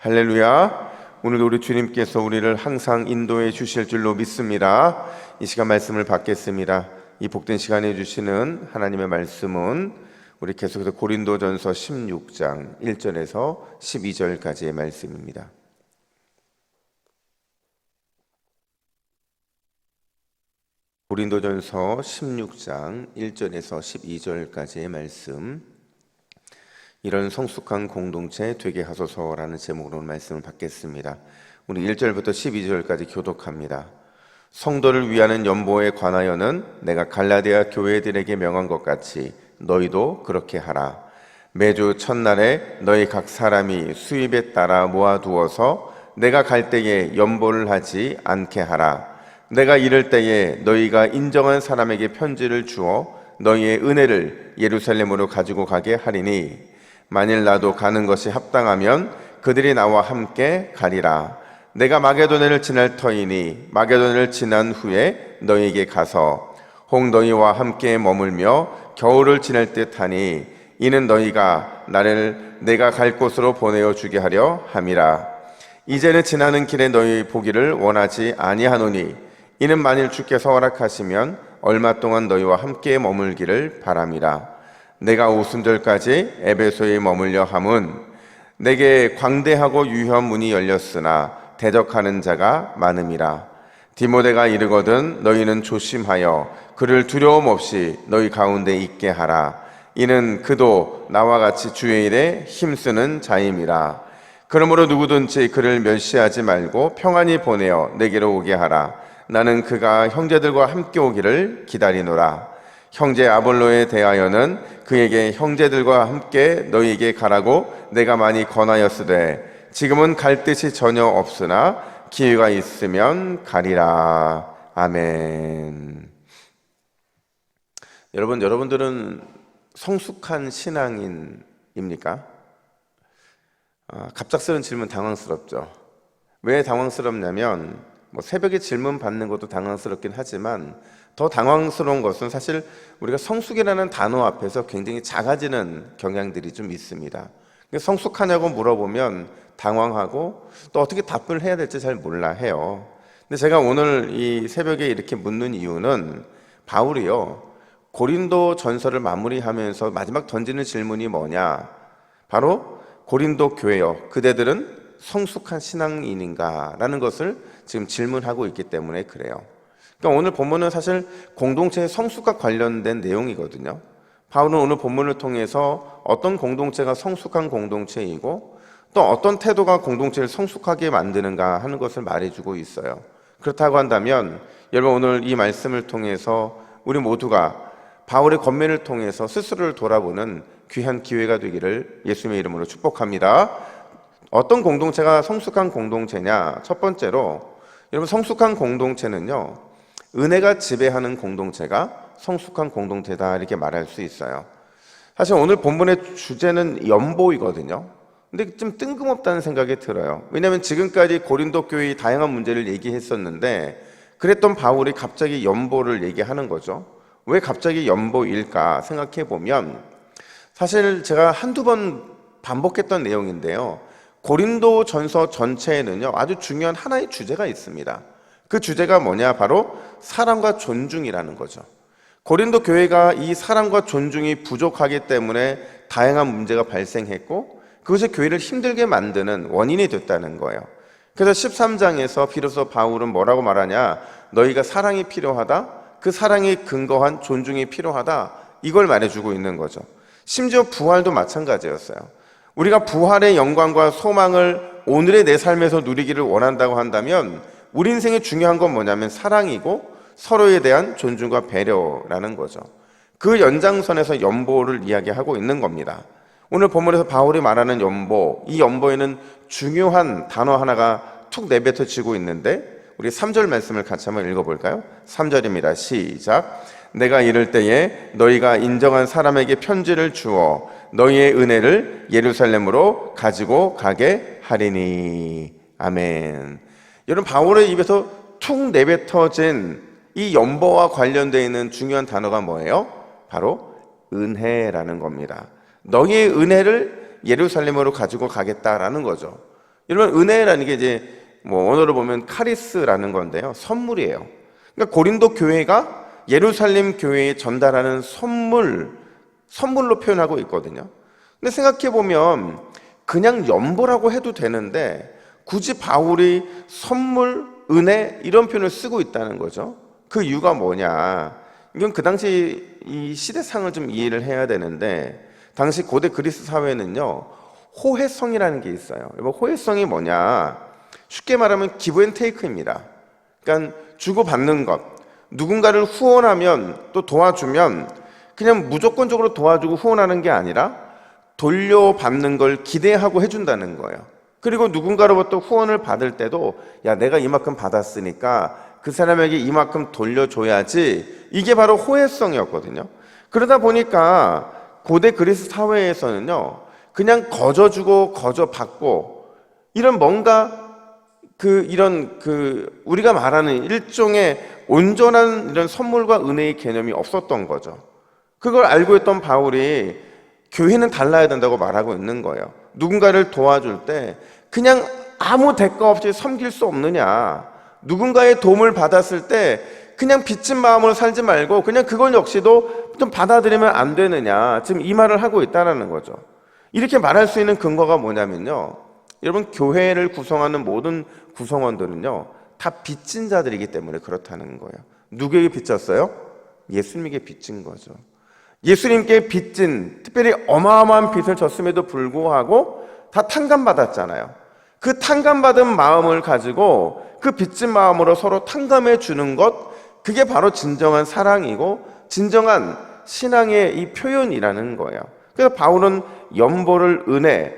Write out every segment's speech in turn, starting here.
할렐루야. 오늘도 우리 주님께서 우리를 항상 인도해 주실 줄로 믿습니다. 이 시간 말씀을 받겠습니다. 이 복된 시간에 주시는 하나님의 말씀은 우리 계속해서 고린도전서 16장 1절에서 12절까지의 말씀입니다. 고린도전서 16장 1절에서 12절까지의 말씀, 이런 성숙한 공동체 되게 하소서라는 제목으로 말씀을 받겠습니다. 우리 1절부터 12절까지 교독합니다. 성도를 위하는 연보에 관하여는 내가 갈라디아 교회들에게 명한 것 같이 너희도 그렇게 하라. 매주 첫날에 너희 각 사람이 수입에 따라 모아두어서 내가 갈 때에 연보를 하지 않게 하라. 내가 이를 때에 너희가 인정한 사람에게 편지를 주어 너희의 은혜를 예루살렘으로 가지고 가게 하리니, 만일 나도 가는 것이 합당하면 그들이 나와 함께 가리라. 내가 마게도냐를 지날 터이니 마게도냐를 지난 후에 너희에게 가서 혹 너희와 함께 머물며 겨울을 지낼 듯하니, 이는 너희가 나를 내가 갈 곳으로 보내어 주게 하려 함이라. 이제는 지나는 길에 너희 보기를 원하지 아니하노니, 이는 만일 주께서 허락하시면 얼마 동안 너희와 함께 머물기를 바람이라. 내가 오순절까지 에베소에 머물려 함은 내게 광대하고 유효한 문이 열렸으나 대적하는 자가 많음이라. 디모데가 이르거든 너희는 조심하여 그를 두려움 없이 너희 가운데 있게 하라. 이는 그도 나와 같이 주의 일에 힘쓰는 자임이라. 그러므로 누구든지 그를 멸시하지 말고 평안히 보내어 내게로 오게 하라. 나는 그가 형제들과 함께 오기를 기다리노라. 형제 아볼로에 대하여는 그에게 형제들과 함께 너희에게 가라고 내가 많이 권하였으되 지금은 갈 뜻이 전혀 없으나 기회가 있으면 가리라. 아멘. 여러분들은 성숙한 신앙인입니까? 갑작스러운 질문 당황스럽죠. 왜 당황스럽냐면 새벽에 질문 받는 것도 당황스럽긴 하지만 더 당황스러운 것은 사실 우리가 성숙이라는 단어 앞에서 굉장히 작아지는 경향들이 좀 있습니다. 성숙하냐고 물어보면 당황하고 또 어떻게 답을 해야 될지 잘 몰라 해요. 근데 제가 오늘 이 새벽에 이렇게 묻는 이유는 바울이요, 고린도 전서를 마무리하면서 마지막 던지는 질문이 뭐냐, 바로 고린도 교회요, 그대들은 성숙한 신앙인인가 라는 것을 지금 질문하고 있기 때문에 그래요. 그러니까 오늘 본문은 사실 공동체의 성숙과 관련된 내용이거든요. 바울은 오늘 본문을 통해서 어떤 공동체가 성숙한 공동체이고 또 어떤 태도가 공동체를 성숙하게 만드는가 하는 것을 말해주고 있어요. 그렇다고 한다면 여러분, 오늘 이 말씀을 통해서 우리 모두가 바울의 권면을 통해서 스스로를 돌아보는 귀한 기회가 되기를 예수님의 이름으로 축복합니다. 어떤 공동체가 성숙한 공동체냐? 첫 번째로, 여러분, 성숙한 공동체는요, 은혜가 지배하는 공동체가 성숙한 공동체다, 이렇게 말할 수 있어요. 사실 오늘 본문의 주제는 연보이거든요. 근데 좀 뜬금없다는 생각이 들어요. 왜냐하면 지금까지 고린도 교회의 다양한 문제를 얘기했었는데 그랬던 바울이 갑자기 연보를 얘기하는 거죠. 왜 갑자기 연보일까 생각해 보면, 사실 제가 한두 번 반복했던 내용인데요, 고린도 전서 전체에는요 아주 중요한 하나의 주제가 있습니다. 그 주제가 뭐냐? 바로 사랑과 존중이라는 거죠. 고린도 교회가 이 사랑과 존중이 부족하기 때문에 다양한 문제가 발생했고 그것이 교회를 힘들게 만드는 원인이 됐다는 거예요. 그래서 13장에서 비로소 바울은 뭐라고 말하냐? 너희가 사랑이 필요하다, 그 사랑에 근거한 존중이 필요하다, 이걸 말해주고 있는 거죠. 심지어 부활도 마찬가지였어요. 우리가 부활의 영광과 소망을 오늘의 내 삶에서 누리기를 원한다고 한다면 우리 인생에 중요한 건 뭐냐면 사랑이고 서로에 대한 존중과 배려라는 거죠. 그 연장선에서 연보를 이야기하고 있는 겁니다. 오늘 본문에서 바울이 말하는 연보, 이 연보에는 중요한 단어 하나가 툭 내뱉어지고 있는데 우리 3절 말씀을 같이 한번 읽어볼까요? 3절입니다. 시작. 내가 이를 때에 너희가 인정한 사람에게 편지를 주어 너희의 은혜를 예루살렘으로 가지고 가게 하리니. 아멘. 여러분, 바울의 입에서 툭 내뱉어진 이 연보와 관련되어 있는 중요한 단어가 뭐예요? 바로 은혜라는 겁니다. 너희의 은혜를 예루살렘으로 가지고 가겠다라는 거죠. 여러분, 은혜라는 게 이제 뭐 언어로 보면 카리스라는 건데요, 선물이에요. 그러니까 고린도 교회가 예루살렘 교회에 전달하는 선물로 표현하고 있거든요. 근데 생각해 보면 그냥 연보라고 해도 되는데 굳이 바울이 선물, 은혜 이런 표현을 쓰고 있다는 거죠. 그 이유가 뭐냐? 이건 그 당시 이 시대상을 좀 이해를 해야 되는데, 당시 고대 그리스 사회는요, 호혜성이라는 게 있어요. 호혜성이 뭐냐? 쉽게 말하면 기브 앤 테이크입니다. 그러니까 주고받는 것. 누군가를 후원하면, 또 도와주면 그냥 무조건적으로 도와주고 후원하는 게 아니라 돌려받는 걸 기대하고 해준다는 거예요. 그리고 누군가로부터 후원을 받을 때도, 야, 내가 이만큼 받았으니까 그 사람에게 이만큼 돌려줘야지, 이게 바로 호혜성이었거든요. 그러다 보니까 고대 그리스 사회에서는요, 그냥 거저주고 거저받고 이런 뭔가 우리가 말하는 일종의 온전한 이런 선물과 은혜의 개념이 없었던 거죠. 그걸 알고 있던 바울이 교회는 달라야 된다고 말하고 있는 거예요. 누군가를 도와줄 때 그냥 아무 대가 없이 섬길 수 없느냐? 누군가의 도움을 받았을 때 그냥 빚진 마음으로 살지 말고 그냥 그걸 역시도 좀 받아들이면 안 되느냐? 지금 이 말을 하고 있다는 거죠. 이렇게 말할 수 있는 근거가 뭐냐면요, 여러분, 교회를 구성하는 모든 구성원들은요 다 빚진 자들이기 때문에 그렇다는 거예요. 누구에게 빚졌어요? 예수님에게 빚진 거죠. 예수님께 빚진, 특별히 어마어마한 빚을 졌음에도 불구하고 다 탕감받았잖아요. 그 탕감받은 마음을 가지고 그 빚진 마음으로 서로 탕감해 주는 것, 그게 바로 진정한 사랑이고 진정한 신앙의 이 표현이라는 거예요. 그래서 바울은 연보를 은혜,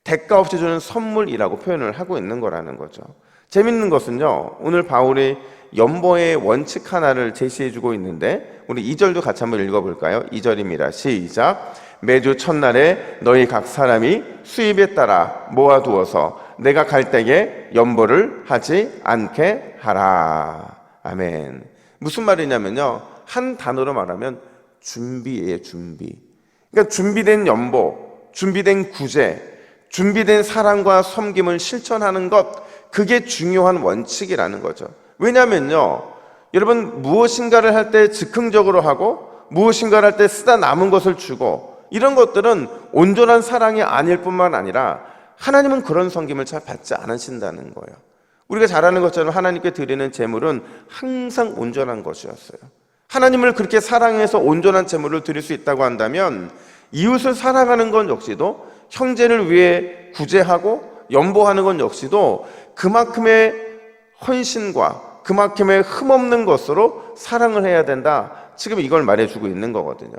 대가 없이 주는 선물이라고 표현을 하고 있는 거라는 거죠. 재밌는 것은요, 오늘 바울이 연보의 원칙 하나를 제시해주고 있는데, 우리 2절도 같이 한번 읽어볼까요? 2절입니다. 시작. 매주 첫날에 너희 각 사람이 수입에 따라 모아두어서 내가 갈 때에 연보를 하지 않게 하라. 아멘. 무슨 말이냐면요, 한 단어로 말하면 준비예요, 준비. 그러니까 준비된 연보, 준비된 구제, 준비된 사랑과 섬김을 실천하는 것, 그게 중요한 원칙이라는 거죠. 왜냐면요, 여러분, 무엇인가를 할 때 즉흥적으로 하고 무엇인가를 할 때 쓰다 남은 것을 주고, 이런 것들은 온전한 사랑이 아닐 뿐만 아니라 하나님은 그런 섬김을 잘 받지 않으신다는 거예요. 우리가 잘 아는 것처럼 하나님께 드리는 제물은 항상 온전한 것이었어요. 하나님을 그렇게 사랑해서 온전한 제물을 드릴 수 있다고 한다면 이웃을 사랑하는 건 역시도, 형제를 위해 구제하고 연보하는 건 역시도 그만큼의 헌신과 그만큼의 흠없는 것으로 사랑을 해야 된다. 지금 이걸 말해주고 있는 거거든요.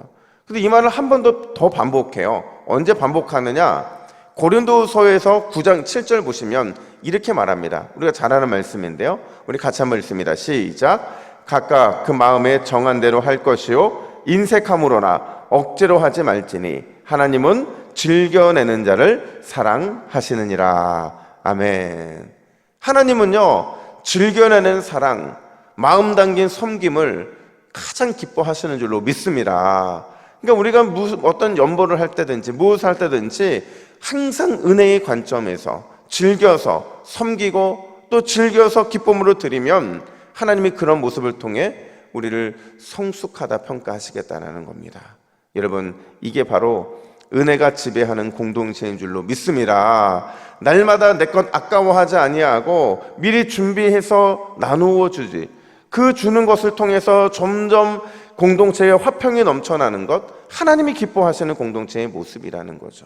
근데 이 말을 한 번 더 반복해요. 언제 반복하느냐? 고린도서에서 9장 7절 보시면 이렇게 말합니다. 우리가 잘 아는 말씀인데요, 우리 같이 한번 읽습니다. 시작. 각각 그 마음에 정한 대로 할 것이요 인색함으로나 억지로 하지 말지니 하나님은 즐겨내는 자를 사랑하시느니라. 아멘. 하나님은요, 즐겨내는 사랑, 마음 담긴 섬김을 가장 기뻐하시는 줄로 믿습니다. 그러니까 우리가 어떤 연보를 할 때든지 무엇을 할 때든지 항상 은혜의 관점에서 즐겨서 섬기고 또 즐겨서 기쁨으로 드리면 하나님이 그런 모습을 통해 우리를 성숙하다 평가하시겠다는 겁니다. 여러분, 이게 바로 은혜가 지배하는 공동체인 줄로 믿습니다. 날마다 내 것 아까워하지 아니하고 미리 준비해서 나누어 주지, 그 주는 것을 통해서 점점 공동체의 화평이 넘쳐나는 것, 하나님이 기뻐하시는 공동체의 모습이라는 거죠.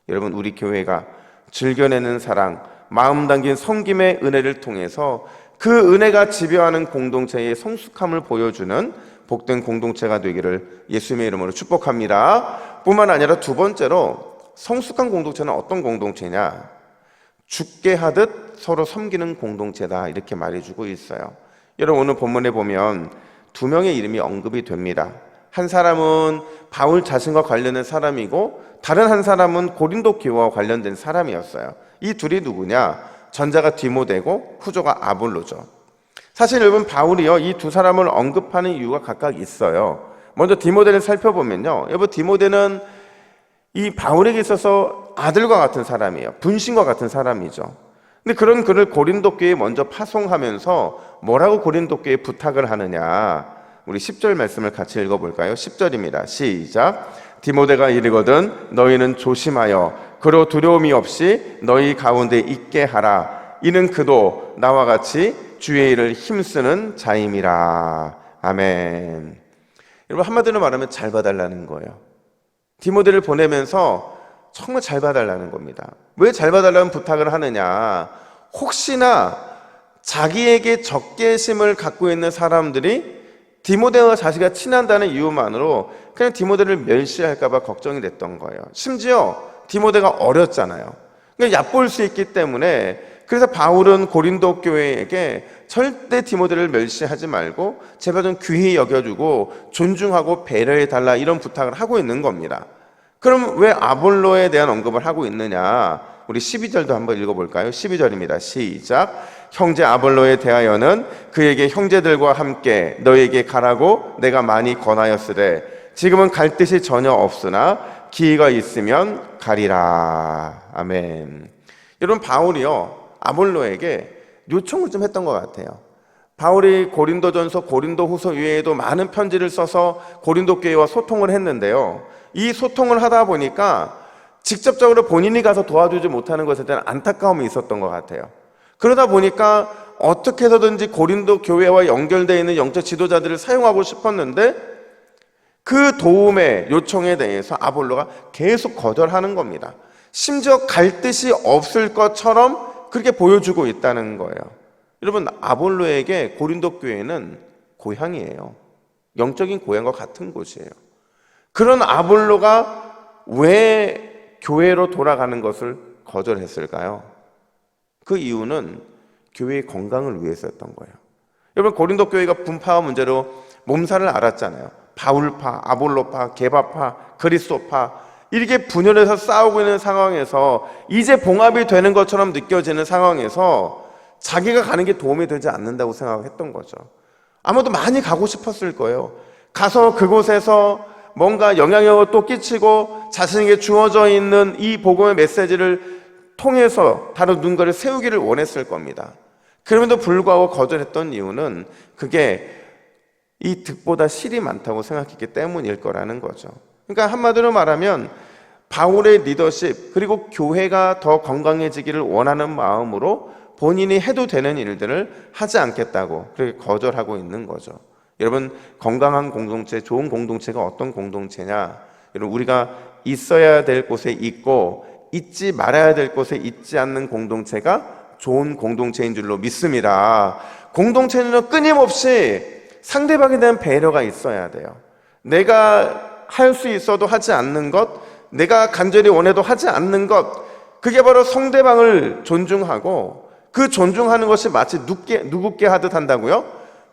여러분, 우리 교회가 즐겨내는 사랑, 마음 담긴 섬김의 은혜를 통해서 그 은혜가 지배하는 공동체의 성숙함을 보여주는 복된 공동체가 되기를 예수님의 이름으로 축복합니다. 뿐만 아니라 두 번째로, 성숙한 공동체는 어떤 공동체냐? 죽게 하듯 서로 섬기는 공동체다, 이렇게 말해주고 있어요. 여러분, 오늘 본문에 보면 두 명의 이름이 언급이 됩니다. 한 사람은 바울 자신과 관련된 사람이고 다른 한 사람은 고린도 교회와 관련된 사람이었어요. 이 둘이 누구냐? 전자가 디모데고 후조가 아볼로죠. 사실 여러분, 바울이요, 이 두 사람을 언급하는 이유가 각각 있어요. 먼저 디모데를 살펴보면요, 여러분, 디모데는 이 바울에게 있어서 아들과 같은 사람이에요. 분신과 같은 사람이죠. 근데 그런 그를 고린도 교회에 먼저 파송하면서 뭐라고 고린도 교회에 부탁을 하느냐, 우리 10절 말씀을 같이 읽어볼까요? 10절입니다. 시작. 디모데가 이르거든 너희는 조심하여 그로 두려움이 없이 너희 가운데 있게 하라. 이는 그도 나와 같이 주의 일을 힘쓰는 자임이라. 아멘. 여러분, 한마디로 말하면 잘 봐달라는 거예요. 디모데를 보내면서 정말 잘 봐달라는 겁니다. 왜 잘 봐달라는 부탁을 하느냐, 혹시나 자기에게 적개심을 갖고 있는 사람들이 디모데와 자기가 친한다는 이유만으로 그냥 디모데를 멸시할까 봐 걱정이 됐던 거예요. 심지어 디모데가 어렸잖아요. 그러니까 얕볼 수 있기 때문에, 그래서 바울은 고린도 교회에게 절대 디모데를 멸시하지 말고 제발 좀 귀히 여겨주고 존중하고 배려해달라, 이런 부탁을 하고 있는 겁니다. 그럼 왜 아볼로에 대한 언급을 하고 있느냐, 우리 12절도 한번 읽어볼까요? 12절입니다. 시작. 형제 아볼로에 대하여는 그에게 형제들과 함께 너에게 가라고 내가 많이 권하였으되 지금은 갈 뜻이 전혀 없으나 기회가 있으면 가리라. 아멘. 여러분, 바울이요 아볼로에게 요청을 좀 했던 것 같아요. 바울이 고린도전서, 고린도후서 외에도 많은 편지를 써서 고린도 교회와 소통을 했는데요, 이 소통을 하다 보니까 직접적으로 본인이 가서 도와주지 못하는 것에 대한 안타까움이 있었던 것 같아요. 그러다 보니까 어떻게 해서든지 고린도 교회와 연결되어 있는 영적 지도자들을 사용하고 싶었는데 그 도움의 요청에 대해서 아볼로가 계속 거절하는 겁니다. 심지어 갈 뜻이 없을 것처럼 그렇게 보여주고 있다는 거예요. 여러분, 아볼로에게 고린도 교회는 고향이에요. 영적인 고향과 같은 곳이에요. 그런 아볼로가 왜 교회로 돌아가는 것을 거절했을까요? 그 이유는 교회의 건강을 위해서였던 거예요. 여러분, 고린도 교회가 분파와 문제로 몸살을 앓았잖아요. 바울파, 아볼로파, 게바파, 그리스도파, 이렇게 분열해서 싸우고 있는 상황에서 이제 봉합이 되는 것처럼 느껴지는 상황에서 자기가 가는 게 도움이 되지 않는다고 생각했던 거죠. 아마도 많이 가고 싶었을 거예요. 가서 그곳에서 뭔가 영향력을 또 끼치고 자신에게 주어져 있는 이 복음의 메시지를 통해서 다른 누군가를 세우기를 원했을 겁니다. 그럼에도 불구하고 거절했던 이유는 그게 이 득보다 실이 많다고 생각했기 때문일 거라는 거죠. 그러니까 한마디로 말하면 바울의 리더십, 그리고 교회가 더 건강해지기를 원하는 마음으로 본인이 해도 되는 일들을 하지 않겠다고 그렇게 거절하고 있는 거죠. 여러분, 건강한 공동체, 좋은 공동체가 어떤 공동체냐? 여러분, 우리가 있어야 될 곳에 있고 있지 말아야 될 곳에 있지 않는 공동체가 좋은 공동체인 줄로 믿습니다. 공동체는 끊임없이 상대방에 대한 배려가 있어야 돼요. 내가 할 수 있어도 하지 않는 것, 내가 간절히 원해도 하지 않는 것, 그게 바로 상대방을 존중하고 그 존중하는 것이 마치 누구께 하듯 한다고요?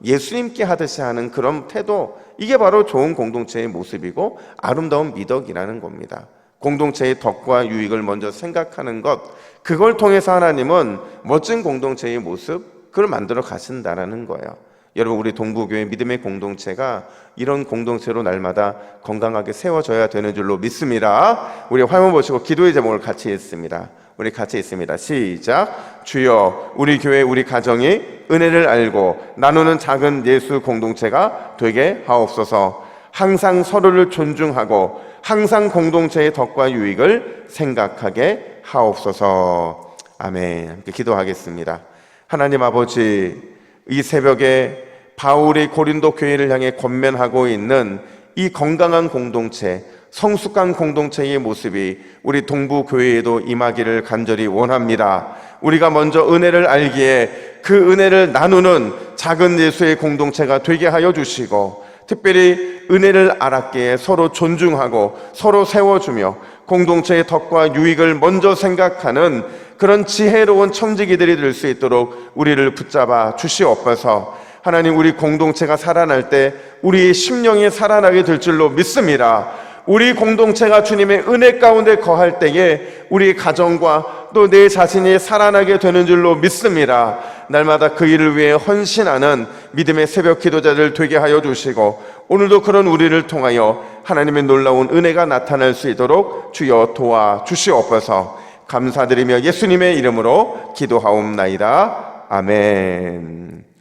예수님께 하듯이 하는 그런 태도, 이게 바로 좋은 공동체의 모습이고 아름다운 미덕이라는 겁니다. 공동체의 덕과 유익을 먼저 생각하는 것, 그걸 통해서 하나님은 멋진 공동체의 모습, 그걸 만들어 가신다라는 거예요. 여러분, 우리 동부교회 믿음의 공동체가 이런 공동체로 날마다 건강하게 세워져야 되는 줄로 믿습니다. 우리 화면 보시고 기도의 제목을 같이 읽습니다. 우리 같이 읽습니다. 시작. 주여, 우리 교회, 우리 가정이 은혜를 알고 나누는 작은 예수 공동체가 되게 하옵소서. 항상 서로를 존중하고 항상 공동체의 덕과 유익을 생각하게 하옵소서. 아멘. 함께 기도하겠습니다. 하나님 아버지, 이 새벽에 바울이 고린도 교회를 향해 권면하고 있는 이 건강한 공동체, 성숙한 공동체의 모습이 우리 동부교회에도 임하기를 간절히 원합니다. 우리가 먼저 은혜를 알기에 그 은혜를 나누는 작은 예수의 공동체가 되게 하여 주시고, 특별히 은혜를 알았기에 서로 존중하고 서로 세워주며 공동체의 덕과 유익을 먼저 생각하는 그런 지혜로운 청지기들이 될 수 있도록 우리를 붙잡아 주시옵소서. 하나님, 우리 공동체가 살아날 때 우리의 심령이 살아나게 될 줄로 믿습니다. 우리 공동체가 주님의 은혜 가운데 거할 때에 우리 가정과 또 내 자신이 살아나게 되는 줄로 믿습니다. 날마다 그 일을 위해 헌신하는 믿음의 새벽 기도자들 되게 하여 주시고, 오늘도 그런 우리를 통하여 하나님의 놀라운 은혜가 나타날 수 있도록 주여 도와주시옵소서. 감사드리며 예수님의 이름으로 기도하옵나이다. 아멘.